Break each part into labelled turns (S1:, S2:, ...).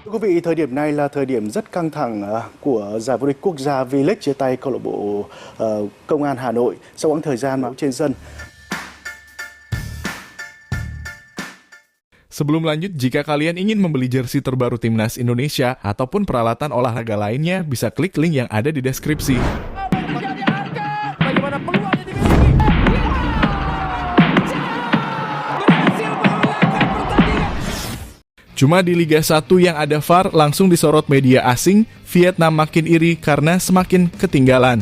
S1: Thưa quý vị, thời điểm này là thời điểm rất căng thẳng của giải vô địch quốc gia V-League chia tay câu lạc bộ Công an Hà Nội sau quãng thời gian trên sân.
S2: Sebelum lanjut, jika kalian ingin membeli jersey terbaru Timnas Indonesia ataupun peralatan olahraga lainnya, bisa klik link yang ada di deskripsi.
S3: Bagaimana peluangnya di Messi? Berhasil mengalahkan pertandingan.
S2: Cuma di Liga 1 yang ada VAR langsung disorot media asing, Vietnam makin iri karena semakin ketinggalan.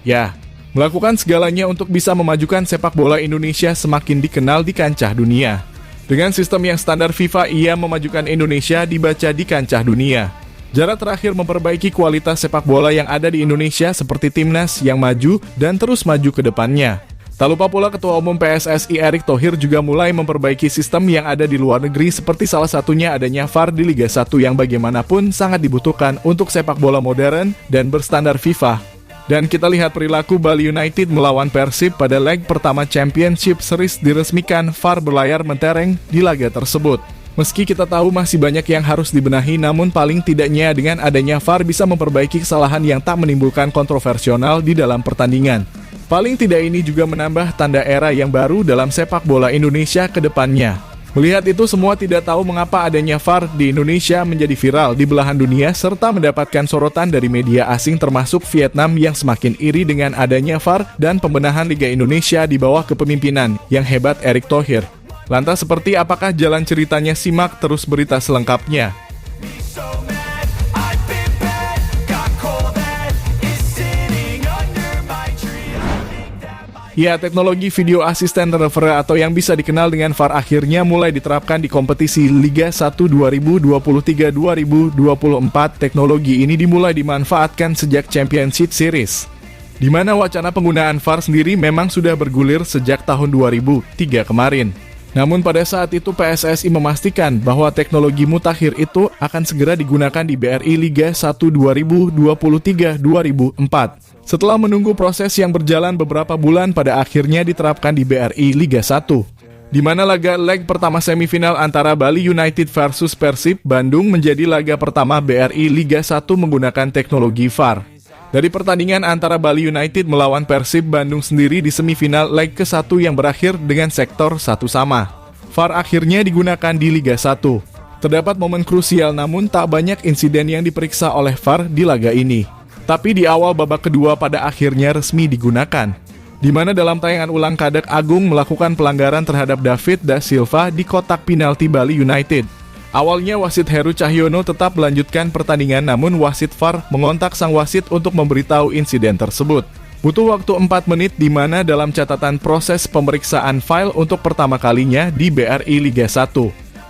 S2: Ya, melakukan segalanya untuk bisa memajukan sepak bola Indonesia semakin dikenal di kancah dunia. Dengan sistem yang standar FIFA, ia memajukan Indonesia dibaca di kancah dunia. Jarad terakhir memperbaiki kualitas sepak bola yang ada di Indonesia seperti Timnas yang maju dan terus maju ke depannya. Tak lupa pula Ketua Umum PSSI Erick Thohir juga mulai memperbaiki sistem yang ada di luar negeri seperti salah satunya adanya VAR di Liga 1 yang bagaimanapun sangat dibutuhkan untuk sepak bola modern dan berstandar FIFA. Dan kita lihat perilaku Bali United melawan Persib pada leg pertama Championship Series diresmikan VAR berlayar mentereng di laga tersebut. Meski kita tahu masih banyak yang harus dibenahi, namun paling tidaknya dengan adanya VAR bisa memperbaiki kesalahan yang tak menimbulkan kontroversial di dalam pertandingan. Paling tidak ini juga menambah tanda era yang baru dalam sepak bola Indonesia ke depannya. Melihat itu semua tidak tahu mengapa adanya VAR di Indonesia menjadi viral di belahan dunia serta mendapatkan sorotan dari media asing termasuk Vietnam yang semakin iri dengan adanya VAR dan pembenahan Liga Indonesia di bawah kepemimpinan yang hebat Erick Thohir. Lantas seperti apakah jalan ceritanya, simak terus berita selengkapnya. Ya, teknologi video asisten referee atau yang bisa dikenal dengan VAR akhirnya mulai diterapkan di kompetisi Liga 1 2023-2024. Teknologi ini dimulai dimanfaatkan sejak Championship Series, di mana wacana penggunaan VAR sendiri memang sudah bergulir sejak tahun 2003 kemarin. Namun pada saat itu PSSI memastikan bahwa teknologi mutakhir itu akan segera digunakan di BRI Liga 1 2023-2024. Setelah menunggu proses yang berjalan beberapa bulan, pada akhirnya diterapkan di BRI Liga 1. Di mana laga leg pertama semifinal antara Bali United versus Persib Bandung menjadi laga pertama BRI Liga 1 menggunakan teknologi VAR. Dari pertandingan antara Bali United melawan Persib Bandung sendiri di semifinal leg ke-1 yang berakhir dengan sektor 1 sama, VAR akhirnya digunakan di Liga 1. Terdapat momen krusial namun tak banyak insiden yang diperiksa oleh VAR di laga ini. Tapi di awal babak kedua pada akhirnya resmi digunakan, di mana dalam tayangan ulang Kadek Agung melakukan pelanggaran terhadap David da Silva di kotak penalti Bali United. Awalnya wasit Heru Cahyono tetap melanjutkan pertandingan, namun wasit VAR mengontak sang wasit untuk memberitahu insiden tersebut. Butuh waktu 4 menit di mana dalam catatan proses pemeriksaan file untuk pertama kalinya di BRI Liga 1.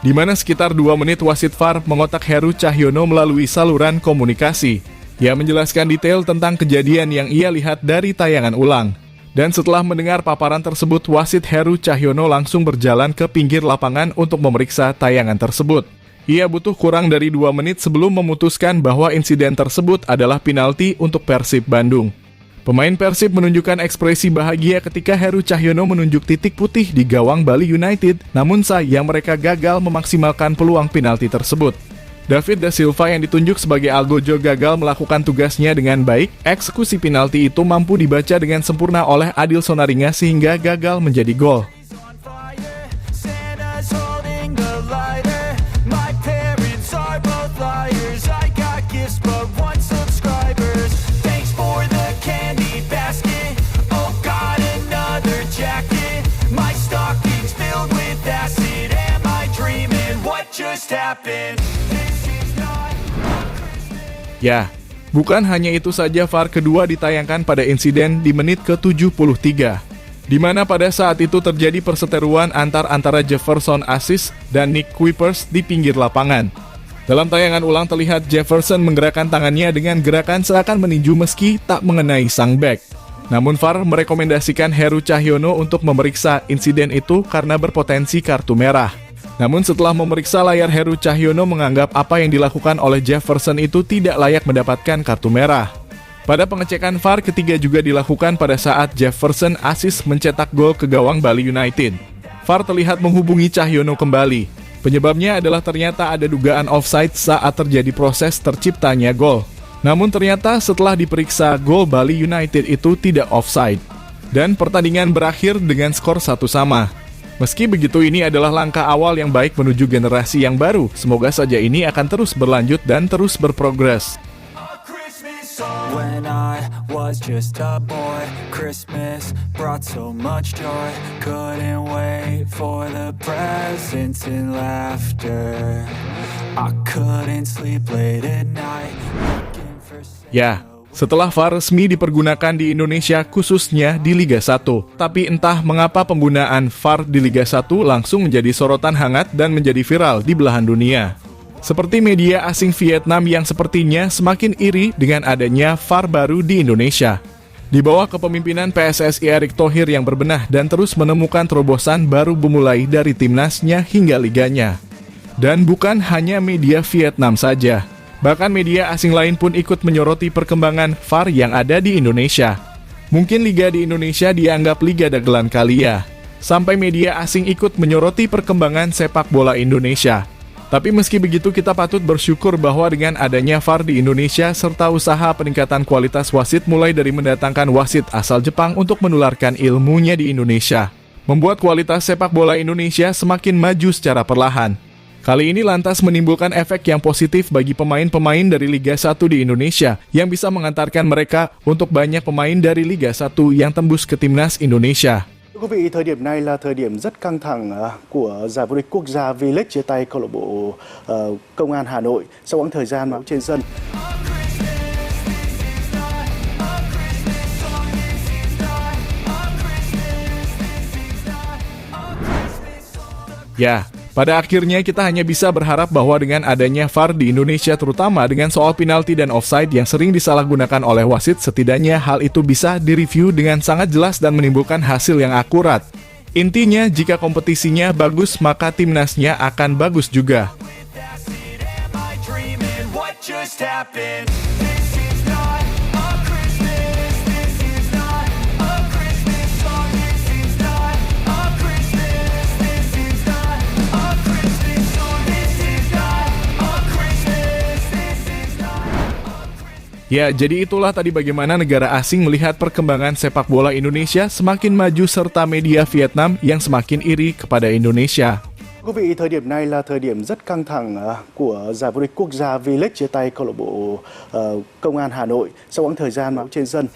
S2: Di mana sekitar 2 menit wasit VAR mengontak Heru Cahyono melalui saluran komunikasi. Ia menjelaskan detail tentang kejadian yang ia lihat dari tayangan ulang. Dan setelah mendengar paparan tersebut, wasit Heru Cahyono langsung berjalan ke pinggir lapangan untuk memeriksa tayangan tersebut. Ia butuh kurang dari 2 menit sebelum memutuskan bahwa insiden tersebut adalah penalti untuk Persib Bandung. Pemain Persib menunjukkan ekspresi bahagia ketika Heru Cahyono menunjuk titik putih di gawang Bali United, namun sayang mereka gagal memaksimalkan peluang penalti tersebut. David da Silva yang ditunjuk sebagai algojo gagal melakukan tugasnya dengan baik. Eksekusi penalti itu mampu dibaca dengan sempurna oleh Adil Sonaringa sehingga gagal menjadi gol. Ya, bukan hanya itu saja, VAR kedua ditayangkan pada insiden di menit ke-73, di mana pada saat itu terjadi perseteruan antara Jefferson Aziz dan Nick Kuipers di pinggir lapangan. Dalam tayangan ulang terlihat Jefferson menggerakkan tangannya dengan gerakan seakan meninju meski tak mengenai sang bek. Namun VAR merekomendasikan Heru Cahyono untuk memeriksa insiden itu karena berpotensi kartu merah. Namun setelah memeriksa layar, Heru Cahyono menganggap apa yang dilakukan oleh Jefferson itu tidak layak mendapatkan kartu merah. Pada pengecekan VAR ketiga juga dilakukan pada saat Jefferson Aziz mencetak gol ke gawang Bali United. VAR terlihat menghubungi Cahyono kembali. Penyebabnya adalah ternyata ada dugaan offside saat terjadi proses terciptanya gol. Namun ternyata setelah diperiksa, gol Bali United itu tidak offside. Dan pertandingan berakhir dengan skor 1-1. Meski begitu, ini adalah langkah awal yang baik menuju generasi yang baru. Semoga saja ini akan terus berlanjut dan terus berprogres.
S4: When I was just a boy, Christmas brought so much joy. Couldn't wait for the presents and laughter. I couldn't sleep late at night looking for
S2: Ya, setelah VAR resmi dipergunakan di Indonesia khususnya di Liga 1. Tapi entah mengapa penggunaan VAR di Liga 1 langsung menjadi sorotan hangat dan menjadi viral di belahan dunia. Seperti media asing Vietnam yang sepertinya semakin iri dengan adanya VAR baru di Indonesia. Di bawah kepemimpinan PSSI Erick Thohir yang berbenah dan terus menemukan terobosan baru memulai dari timnasnya hingga liganya. Dan bukan hanya media Vietnam saja. Bahkan media asing lain pun ikut menyoroti perkembangan VAR yang ada di Indonesia. Mungkin liga di Indonesia dianggap liga dagelan kali ya. Sampai media asing ikut menyoroti perkembangan sepak bola Indonesia. Tapi meski begitu kita patut bersyukur bahwa dengan adanya VAR di Indonesia serta usaha peningkatan kualitas wasit mulai dari mendatangkan wasit asal Jepang untuk menularkan ilmunya di Indonesia, membuat kualitas sepak bola Indonesia semakin maju secara perlahan. Kali ini lantas menimbulkan efek yang positif bagi pemain-pemain dari Liga 1 di Indonesia yang bisa mengantarkan mereka untuk banyak pemain dari Liga 1 yang tembus ke timnas Indonesia.
S1: Thưa quý vị, thời điểm này là thời điểm rất căng thẳng của giải vô địch quốc gia V-League chia tay câu lạc bộ Công an Hà Nội sau quãng thời gian mà trên sân.
S2: Ya, pada akhirnya kita hanya bisa berharap bahwa dengan adanya VAR di Indonesia terutama dengan soal penalti dan offside yang sering disalahgunakan oleh wasit, setidaknya hal itu bisa direview dengan sangat jelas dan menimbulkan hasil yang akurat. Intinya, jika kompetisinya bagus, maka timnasnya akan bagus juga. Ya, jadi itulah tadi bagaimana negara asing melihat perkembangan sepak bola Indonesia semakin maju serta media Vietnam yang semakin iri kepada Indonesia.
S1: Quý vị, thời điểm này là thời điểm rất căng thẳng của giải vô địch quốc gia V-League chia tay câu lạc bộ Công an Hà Nội sau quãng thời gian mà trên sân.